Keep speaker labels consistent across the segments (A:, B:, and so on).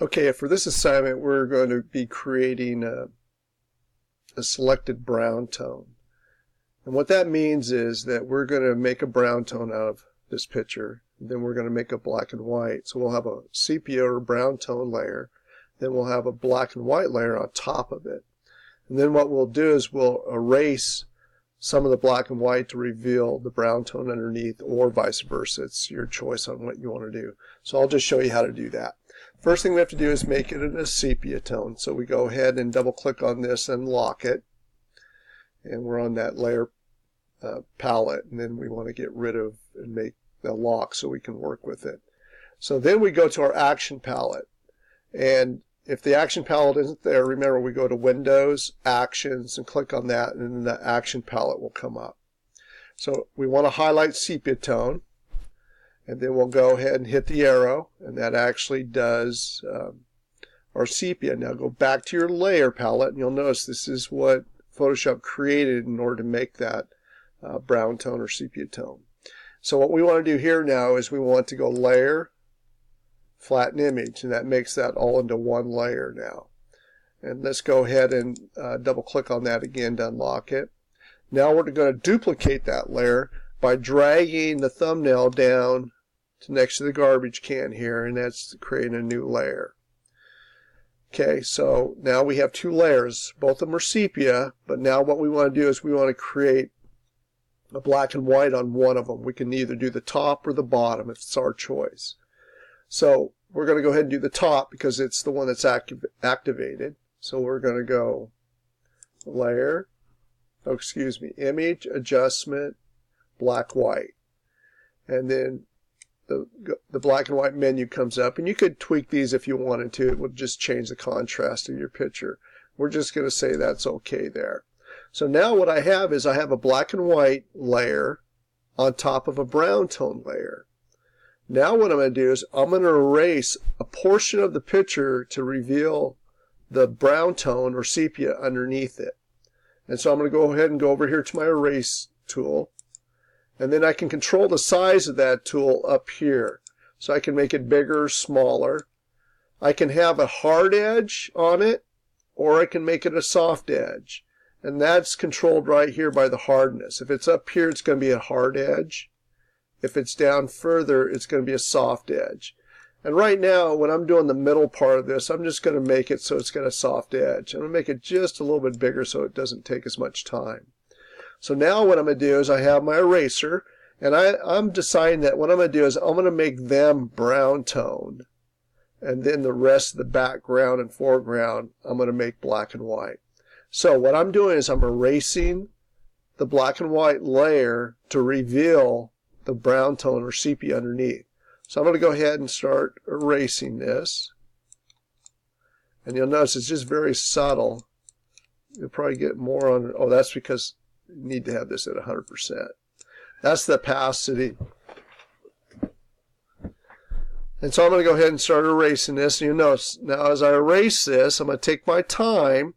A: Okay, for this assignment we're going to be creating a selected brown tone. And what that means is that we're going to make a brown tone out of this picture. Then we're going to make a black and white. So we'll have a sepia or brown tone layer. Then we'll have a black and white layer on top of it. And then what we'll do is we'll erase some of the black and white to reveal the brown tone underneath, or vice versa. It's your choice on what you want to do. So I'll just show you how to do that. First thing we have to do is make it in a sepia tone. So we go ahead and double click on this and lock it. And we're on that layer palette, and then we want to get rid of and make the lock so we can work with it. So then we go to our action palette. And if the action palette isn't there, remember we go to Windows, Actions, and click on that, and then the action palette will come up. So we want to highlight sepia tone, and then we'll go ahead and hit the arrow, and that actually does our sepia. Now go back to your layer palette, and you'll notice this is what Photoshop created in order to make that brown tone or sepia tone. So what we want to do here now is we want to go Layer, Flatten Image, and that makes that all into one layer now. And let's go ahead and double click on that again to unlock it. Now we're going to duplicate that layer by dragging the thumbnail down to next to the garbage can here, and that's creating a new layer. Okay, so now we have two layers. Both of them are sepia, but now what we want to do is we want to create a black and white on one of them. We can either do the top or the bottom if it's our choice. So we're going to go ahead and do the top because it's the one that's activated. So we're going to go Layer, Image, Adjustment, Black, White. And then the black and white menu comes up, and you could tweak these if you wanted to. It would just change the contrast of your picture. We're just going to say that's okay there. So now what I have is I have a black and white layer on top of a brown tone layer. Now what I'm going to do is I'm going to erase a portion of the picture to reveal the brown tone or sepia underneath it. And so I'm going to go ahead and go over here to my erase tool. And then I can control the size of that tool up here. So I can make it bigger or smaller. I can have a hard edge on it, or I can make it a soft edge. And that's controlled right here by the hardness. If it's up here, it's going to be a hard edge. If it's down further, it's going to be a soft edge. And right now, when I'm doing the middle part of this, I'm just going to make it so it's got a soft edge. I'm going to make it just a little bit bigger so it doesn't take as much time. So now what I'm going to do is I have my eraser, and I'm deciding that what I'm going to do is I'm going to make them brown tone. And then the rest of the background and foreground, I'm going to make black and white. So what I'm doing is I'm erasing the black and white layer to reveal the brown tone or sepia underneath. So I'm going to go ahead and start erasing this. And you'll notice it's just very subtle. You'll probably get more on it. Oh, that's because you need to have this at 100%. That's the opacity. And so I'm going to go ahead and start erasing this. And you'll notice now as I erase this, I'm going to take my time.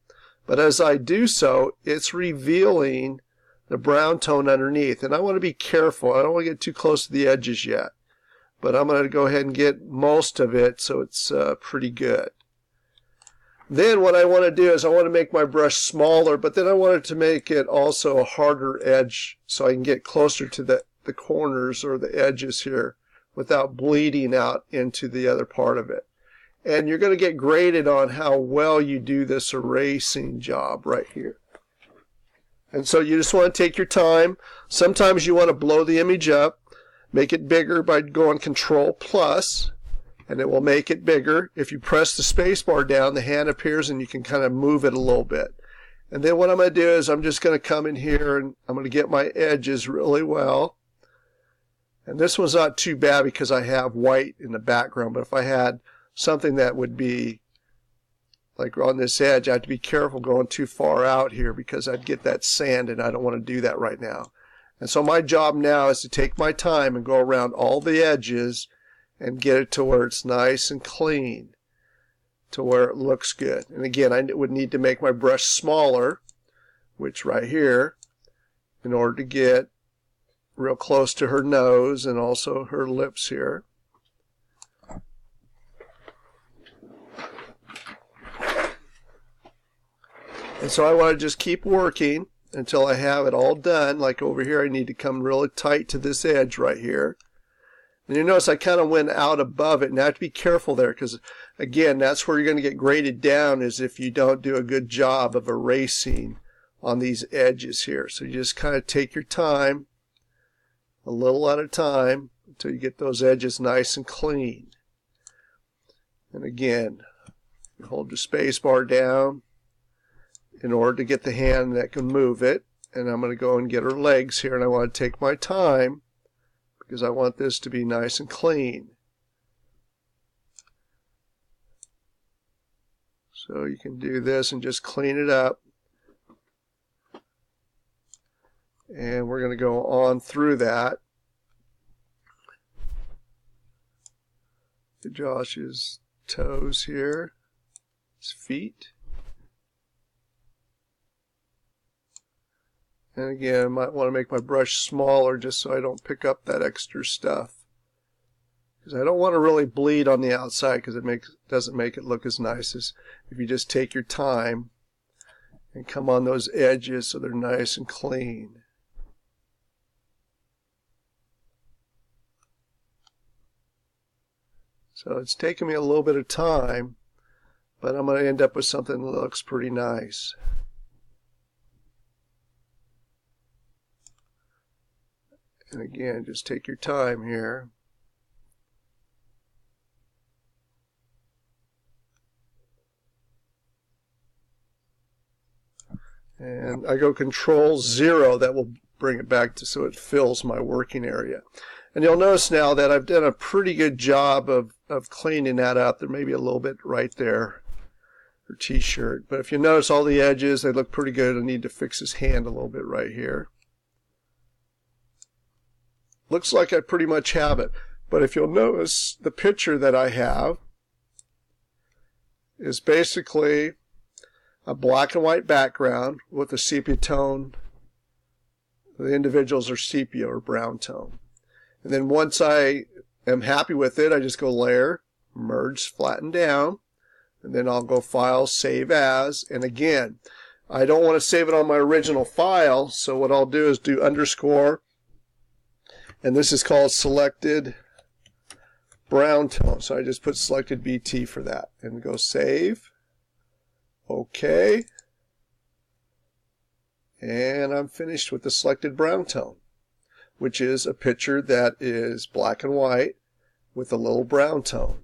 A: But as I do so, it's revealing the brown tone underneath. And I want to be careful. I don't want to get too close to the edges yet. But I'm going to go ahead and get most of it so it's pretty good. Then what I want to do is I want to make my brush smaller, but then I want it to make it also a harder edge so I can get closer to the corners or the edges here without bleeding out into the other part of it. And you're going to get graded on how well you do this erasing job right here. And so you just want to take your time. Sometimes you want to blow the image up, make it bigger by going Control plus, and it will make it bigger. If you press the space bar down, the hand appears and you can kind of move it a little bit. And then what I'm going to do is I'm just going to come in here and I'm going to get my edges really well. And this one's not too bad because I have white in the background, but if I had something that would be like on this edge, I have to be careful going too far out here because I'd get that sand, and I don't want to do that right now. And so my job now is to take my time and go around all the edges and get it to where it's nice and clean, to where it looks good. And again, I would need to make my brush smaller, which right here, in order to get real close to her nose and also her lips here. And so I want to just keep working until I have it all done. Like over here, I need to come really tight to this edge right here. And you notice I kind of went out above it. Now I have to be careful there because, again, that's where you're going to get graded down, is if you don't do a good job of erasing on these edges here. So you just kind of take your time, a little at a time, until you get those edges nice and clean. And again, you hold the space bar down in order to get the hand that can move it. And I'm going to go and get her legs here, and I want to take my time because I want this to be nice and clean. So you can do this and just clean it up. And we're going to go on through that to Josh's toes here, his feet. And again, I might want to make my brush smaller just so I don't pick up that extra stuff. Because I don't want to really bleed on the outside, because it doesn't make it look as nice as if you just take your time and come on those edges so they're nice and clean. So it's taken me a little bit of time, but I'm going to end up with something that looks pretty nice. And again, just take your time here. And I go Control 0, that will bring it back to so it fills my working area. And you'll notice now that I've done a pretty good job of cleaning that up. There may be a little bit right there for t-shirt. But if you notice all the edges, they look pretty good. I need to fix his hand a little bit right here. Looks like I pretty much have it. But if you'll notice, the picture that I have is basically a black and white background with a sepia tone. The individuals are sepia or brown tone. And then once I am happy with it, I just go Layer, Merge, Flatten Down, and then I'll go File, Save As. And again, I don't want to save it on my original file, so what I'll do is do underscore, and this is called Selected Brown Tone. So I just put Selected BT for that, and go Save. OK. And I'm finished with the selected brown tone, which is a picture that is black and white with a little brown tone.